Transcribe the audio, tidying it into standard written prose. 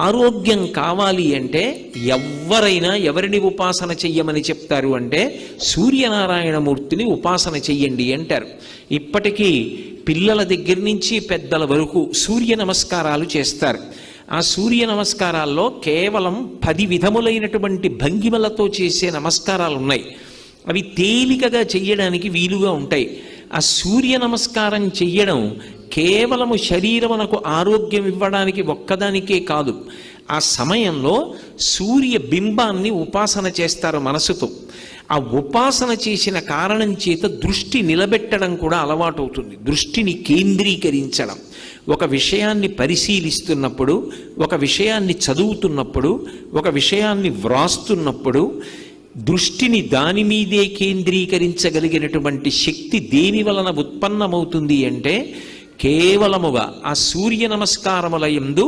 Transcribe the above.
ఆరోగ్యం కావాలి అంటే ఎవరైనా ఎవరిని ఉపాసన చెయ్యమని చెప్తారు అంటే సూర్యనారాయణమూర్తిని ఉపాసన చెయ్యండి అంటారు. ఇప్పటికీ పిల్లల దగ్గర నుంచి పెద్దల వరకు సూర్య నమస్కారాలు చేస్తారు. ఆ సూర్య నమస్కారాల్లో కేవలం 10 విధములైనటువంటి భంగిమలతో చేసే నమస్కారాలు ఉన్నాయి. అవి తేలికగా చెయ్యడానికి వీలుగా ఉంటాయి. ఆ సూర్య నమస్కారం చెయ్యడం కేవలము శరీరమునకు ఆరోగ్యం ఇవ్వడానికి ఒక్కదానికే కాదు, ఆ సమయంలో సూర్య బింబాన్ని ఉపాసన చేస్తారు మనసుతో. ఆ ఉపాసన చేసిన కారణం చేత దృష్టి నిలబెట్టడం కూడా అలవాటు అవుతుంది. దృష్టిని కేంద్రీకరించడం, ఒక విషయాన్ని పరిశీలిస్తున్నప్పుడు, ఒక విషయాన్ని చదువుతున్నప్పుడు, ఒక విషయాన్ని వ్రాస్తున్నప్పుడు దృష్టిని దాని మీదే కేంద్రీకరించగలిగినటువంటి శక్తి దేని వలన ఉత్పన్నమవుతుంది అంటే కేవలముగా ఆ సూర్య నమస్కారముల యందు